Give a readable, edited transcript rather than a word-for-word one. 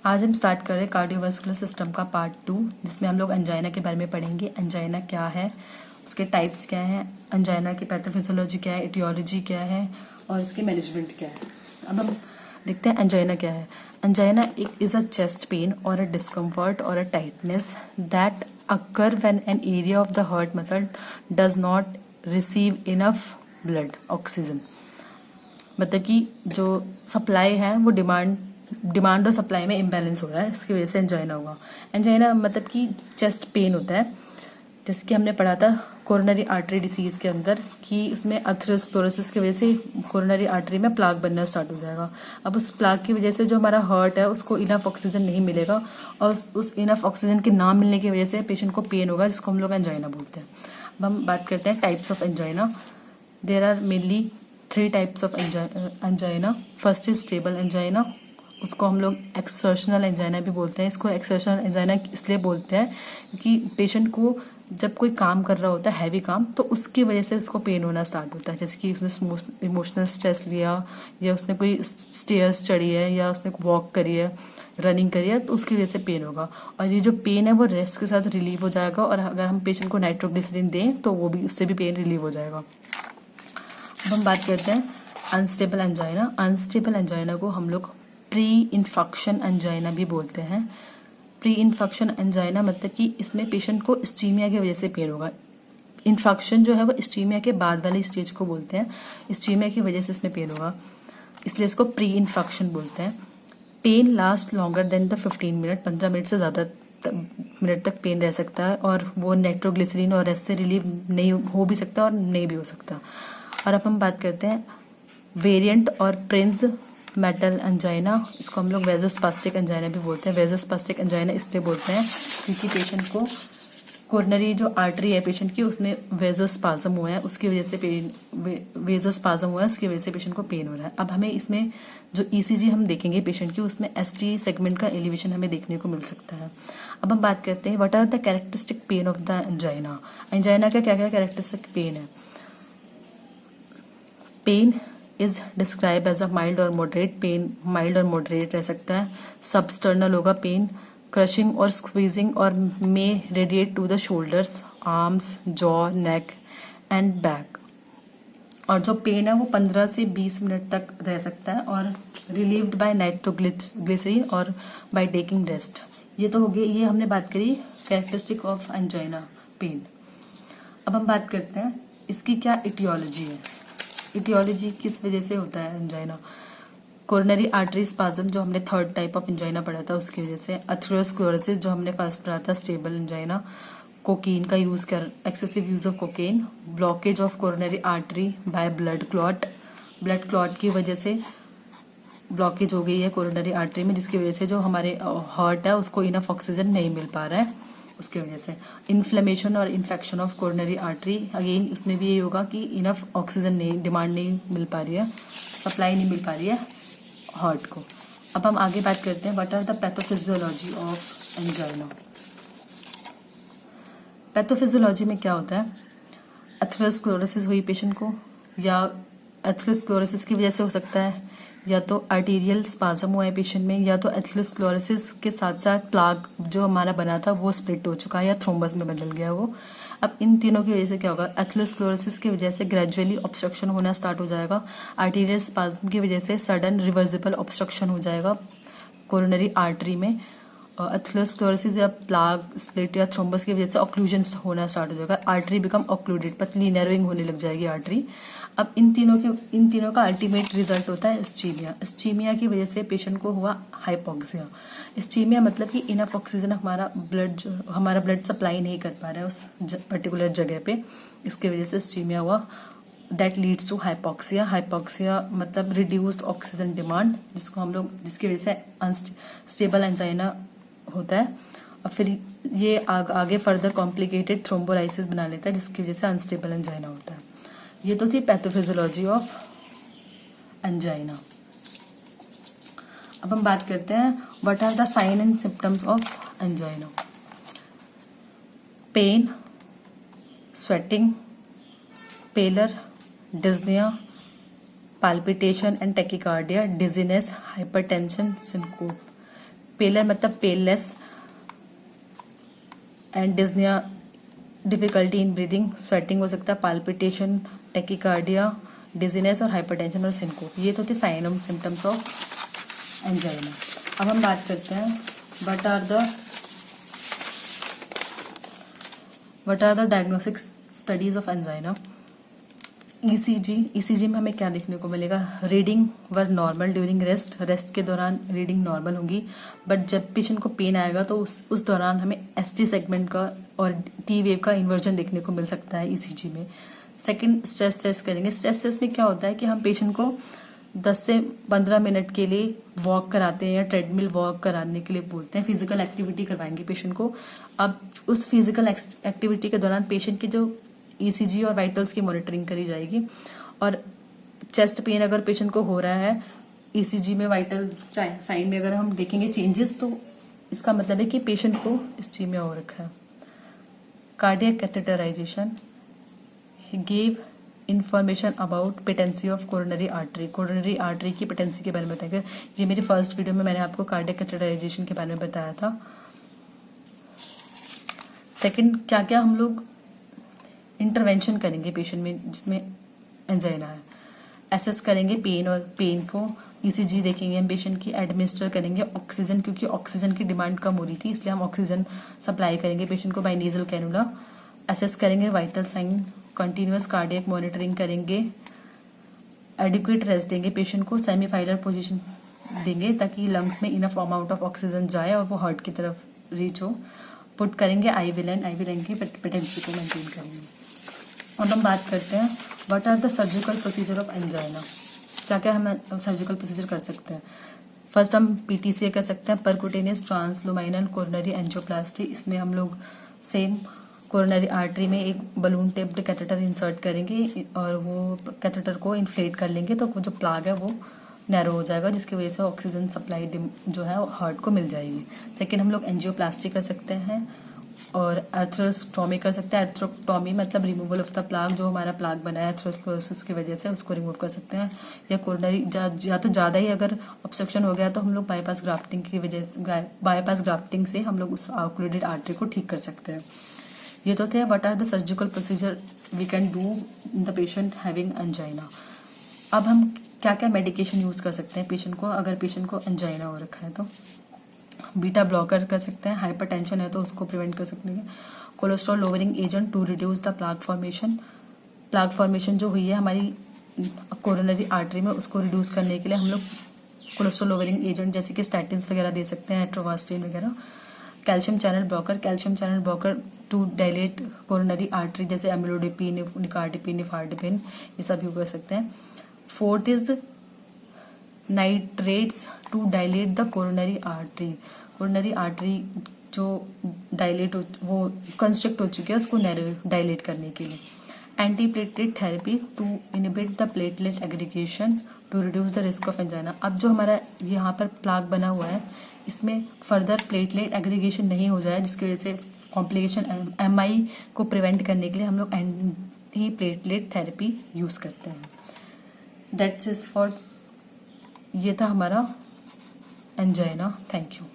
आज हम स्टार्ट कर रहे हैं कार्डियोवास्कुलर सिस्टम का पार्ट 2, जिसमें हम लोग एंजाइना के बारे में पढ़ेंगे। एंजाइना क्या है, उसके टाइप्स क्या हैं, एंजाइना की पैथोफिजियोलॉजी क्या है, इटियोलॉजी क्या है और इसकी मैनेजमेंट क्या है। अब हम देखते हैं एंजाइना क्या है। Angina is a chest pain और अ डिस्कम्फर्ट और a tightness that occur when an area of the heart muscle does not receive enough blood oxygen. मतलब कि जो सप्लाई है वो डिमांड और सप्लाई में इम्बैलेंस हो रहा है, इसकी वजह से एंजाइना होगा। एंजाइना मतलब कि चेस्ट पेन होता है, जैसे कि हमने पढ़ा था कोरोनरी आर्टरी डिसीज के अंदर कि उसमें अथेरोस्क्लेरोसिस की वजह से कोरोनरी आर्टरी में प्लाक बनना स्टार्ट हो जाएगा। अब उस प्लाक की वजह से जो हमारा हार्ट है उसको इनफ ऑक्सीजन नहीं मिलेगा और उस इनफ ऑक्सीजन के ना मिलने की वजह से पेशेंट को पेन होगा, जिसको हम लोग एंजाइना बोलते हैं। अब हम बात करते हैं types of angina. There are mainly 3 types of angina. First is stable angina, उसको हम लोग एक्सर्शनल एंजाइना भी बोलते हैं। इसको एक्सर्शनल एंजाइना इसलिए बोलते हैं क्योंकि पेशेंट को जब कोई काम कर रहा होता है हैवी काम, तो उसकी वजह से उसको पेन होना स्टार्ट होता है। जैसे कि उसने इमोशनल स्ट्रेस लिया या उसने कोई स्टेयर्स चढ़ी है या उसने वॉक करी है, रनिंग करी है, तो उसकी वजह से पेन होगा। और ये जो पेन है वो रेस्ट के साथ रिलीव हो जाएगा, और अगर हम पेशेंट को नाइट्रोग्लिसरीन दें तो वो भी उससे भी पेन रिलीव हो जाएगा। अब हम बात करते हैं अनस्टेबल एंजाइना। अनस्टेबल एंजाइना को हम लोग प्री इन्फेक्शन एंजाइना भी बोलते हैं। प्री इन्फेक्शन एंजाइना मतलब कि इसमें पेशेंट को स्टीमिया की वजह से पेन होगा। इन्फेक्शन जो है वो स्टीमिया के बाद वाली स्टेज को बोलते हैं, स्टीमिया की वजह से इसमें पेन होगा, इसलिए इसको प्री इन्फेक्शन बोलते हैं। Pain last longer than the 15 minute, 15 minute से ज़्यादा मिनट तक पेन रह सकता है, और वो नाइट्रोग्लिसरीन और रेस्ट से रिलीव नहीं हो भी सकता और नहीं भी हो सकता। और अब हम बात करते हैं वेरिएंट और प्रिंस मेटल एंजाइना। इसको हम लोग वेजोस्पास्टिक एंजाइना भी बोलते हैं। वेजोस्पास्टिक एंजाइना इसलिए बोलते हैं क्योंकि पेशेंट को कोरोनरी जो आर्टरी है पेशेंट की उसमें वेजोस्पाज्म हुआ है, उसकी वजह से वेजोस्पाज्म हुआ है, उसकी वजह से पेशेंट को पेन हो रहा है। अब हमें इसमें जो ईसीजी हम देखेंगे पेशेंट की, उसमें एसटी सेगमेंट का एलिवेशन हमें देखने को मिल सकता है। अब हम बात करते हैं what are the characteristic pain of the angina. Angina का क्या क्या कैरेक्टरिस्टिक पेन है। Pain is describe as a mild और मॉडरेट। पेन माइल्ड और मॉडरेट रह सकता है। सबस्टर्नल होगा पेन, क्रशिंग और स्क्वीजिंग और may radiate to the shoulders, arms, jaw, neck and back. और जो पेन है वो 15 से 20 मिनट तक रह सकता है और रिलीव्ड बाय नाइट्रोग्लिसरीन और बाय टेकिंग रेस्ट। ये तो हो गई, ये हमने बात करी कैरेक्टरिस्टिक ऑफ एंजाइना पेन। अब हम बात करते हैं इसकी क्या इटियोलॉजी है। इटियोलॉजी किस वजह से होता है एंजाइना। कोरोनरी आर्टरी स्पाज्म जो हमने थर्ड टाइप ऑफ एंजाइना पढ़ा था उसकी वजह से। अथेरोस्क्लेरोसिस जो हमने फर्स्ट पढ़ा था स्टेबल एंजाइना। कोकीन का यूज कर excessive use of cocaine. Blockage of coronary artery by blood clot, blood clot की वजह से ब्लॉकेज हो गई है कोरोनरी आर्टरी में, जिसकी वजह से जो हमारे हार्ट है उसको इनफ ऑक्सीजन नहीं मिल पा रहा है, उसकी वजह से। इन्फ्लेमेशन और infection of coronary artery, again उसमें भी यही होगा कि इनफ ऑक्सीजन नहीं, डिमांड नहीं मिल पा रही है, सप्लाई नहीं मिल पा रही है हार्ट को। अब हम आगे बात करते हैं what are the pathophysiology of angina. Pathophysiology में क्या होता है। एथेरोस्क्लेरोसिस हुई पेशेंट को, या एथेरोस्क्लेरोसिस की वजह से हो सकता है, या तो आर्टीरियल स्पाज्म हुआ है पेशेंट में, या तो एथेरोस्क्लेरोसिस के साथ साथ प्लाक जो हमारा बना था वो स्प्लिट हो चुका है या थ्रोम्बस में बदल गया वो। अब इन तीनों की वजह से क्या होगा। एथेरोस्क्लेरोसिस की वजह से ग्रेजुअली ऑब्स्ट्रक्शन होना स्टार्ट हो जाएगा। आर्टीरियल स्पाज्म की वजह से सडन रिवर्सिबल ऑब्स्ट्रक्शन हो जाएगा कोरोनरी आर्टरी में। एथेरोस्क्लेरोसिस या प्लाक स्प्लिट या थ्रोम्बस की वजह से ऑक्लूजन होना स्टार्ट हो जाएगा। आर्टरी बिकम ऑक्लूडेड, पतली नैरोइंग होने लग जाएगी आर्टरी। अब इन तीनों का अल्टीमेट रिजल्ट होता है स्टीमिया। स्टीमिया की वजह से पेशेंट को हुआ हाइपोक्सिया। स्टीमिया मतलब कि इनफ ऑक्सीजन हमारा ब्लड सप्लाई नहीं कर पा रहा है उस पर्टिकुलर जगह पे, इसकी वजह से स्टीमिया हुआ। That leads to hypoxia. Hypoxia मतलब रिड्यूस्ड ऑक्सीजन डिमांड, जिसकी वजह से अनस्टेबल एंजाइना होता है। और फिर ये आगे फर्दर कॉम्प्लिकेटेड थ्रोम्बोलाइसिस बना लेता है, जिसकी वजह से अनस्टेबल एंजाइना होता है। ये तो थी पैथोफिजियोलॉजी ऑफ एंजाइना। अब हम बात करते हैं what are the sign and symptoms of angina. Pain, sweating, pallor, dyspnoea, palpitation and tachycardia, dizziness, hypertension, syncope. Pallor मतलब paleness, and dyspnoea, difficulty in breathing, sweating हो सकता है, पाल्पिटेशन, टेकिकार्डिया, डिजीनेस और हाइपरटेंशन और सिंकोप। ये तो थे sign and symptoms of angina. अब हम बात करते हैं what are the diagnostic studies of angina. ECG में हमें क्या देखने को मिलेगा? Reading were normal during rest के दौरान रीडिंग नॉर्मल होगी, बट जब पेशेंट को पेन आएगा तो उस दौरान हमें एसटी सेगमेंट का और टी वेव का इन्वर्जन देखने को मिल सकता है ईसीजी में। सेकंड, स्ट्रेस टेस्ट करेंगे। स्ट्रेस टेस्ट में क्या होता है कि हम पेशेंट को 10 से 15 मिनट के लिए वॉक कराते हैं या ट्रेडमिल वॉक कराने के लिए बोलते हैं, फिजिकल एक्टिविटी करवाएंगे पेशेंट को। अब उस फिजिकल एक्टिविटी के दौरान पेशेंट की जो ईसीजी और वाइटल्स की मॉनिटरिंग करी जाएगी, और चेस्ट पेन अगर पेशेंट को हो रहा है, ईसीजी में वाइटल साइन में अगर हम देखेंगे चेंजेस, तो इसका मतलब है कि पेशेंट को इस चीज में हो रखा है। Cardiac catheterization give information about patency of coronary artery. Coronary artery की पेटेंसी के बारे में बताएंगे। ये मेरी फर्स्ट वीडियो में मैंने आपको कार्डियक कैथेटराइजेशन के बारे में बताया था। सेकंड, क्या क्या हम लोग इंटरवेंशन करेंगे पेशेंट में जिसमें एंजाइना है। एसेस करेंगे पेन, और पेन को ईसीजी देखेंगे हम पेशेंट की। एडमिनिस्टर करेंगे ऑक्सीजन, क्योंकि ऑक्सीजन की डिमांड कम हो रही थी, इसलिए हम ऑक्सीजन सप्लाई करेंगे पेशेंट को बाय नेजल कैनुला। एसेस करेंगे vital sign, continuous cardiac monitoring करेंगे, एडिक्वेट रेस्ट देंगे पेशेंट को, सेमीफाइलर पोजीशन देंगे ताकि लंग्स में इनफ अमाउंट ऑफ ऑक्सीजन जाए और वो हार्ट की तरफ रीच हो। पुट करेंगे आईवी की पेटेंसी को मेंटेन करेंगे। और हम बात करते हैं what are the surgical procedure of angina. क्या क्या हम सर्जिकल प्रोसीजर कर सकते हैं? फर्स्ट हम पीटीसीए कर सकते हैं, परक्यूटेनियस ट्रांसलुमाइनल कोरोनरी एंजियोप्लास्टी। इसमें हम लोग सेम कोरोनरी आर्टरी में एक बलून टिप्ड कैथेटर इंसर्ट करेंगे और वो कैथेटर को इन्फ्लेट कर लेंगे, तो जो प्लाग है वो नैरो हो जाएगा, जिसकी वजह से ऑक्सीजन सप्लाई जो है हार्ट को मिल जाएगी। सेकेंड, हम लोग एंजियोप्लास्टी कर सकते हैं और एर्थ्रोस्टोमी कर सकते हैं। एर्थ्रोटोमी मतलब रिमूवल ऑफ द प्लाग, जो हमारा प्लाग बना है एथेरोस्क्लेरोसिस की वजह से, उसको रिमूव कर सकते हैं। या कोरोनरी या तो ज़्यादा ही अगर ऑब्स्ट्रक्शन हो गया तो हम लोग बाईपास ग्राफ्टिंग से हम लोग उस ऑक्लूडेड आर्टरी को ठीक कर सकते हैं। ये तो थे what are the surgical procedure we can do in the patient having angina. अब हम क्या क्या मेडिकेशन यूज कर सकते हैं पेशेंट को, अगर पेशेंट को एंजाइना हो रखा है तो बीटा ब्लॉकर कर सकते हैं। हाइपरटेंशन है तो उसको प्रिवेंट कर सकते हैं। Cholesterol lowering agent to reduce the plaque formation जो हुई है हमारी कोरोनरी आर्टरी में, उसको रिड्यूस करने के लिए हम लोग कोलेस्ट्रॉल लोअरिंग एजेंट जैसे कि स्टैटिन्स वगैरह दे सकते हैं, एट्रोवास्टिन वगैरह। Calcium channel blocker to dilate coronary artery, जैसे एमिलोडिपिन, निकार्डिपिन, निफार्डिपिन, ये सब यूज कर सकते हैं। Fourth is nitrates to dilate the coronary artery जो डायलेट वो कंस्ट्रक्ट हो चुकी है उसको डायलेट करने के लिए। Anti platelet therapy to inhibit the platelet aggregation to reduce the risk of angina. अब जो हमारा यहाँ पर प्लाग बना हुआ है इसमें फर्दर प्लेटलेट एग्रीगेशन नहीं हो जाए, जिसकी वजह से कॉम्प्लिकेशन एमआई को प्रिवेंट करने के लिए हम लोग एंटी प्लेटलेट थेरेपी यूज करते हैं। दैट्स इज फॉर, ये था हमारा एंजाइना। Thank you.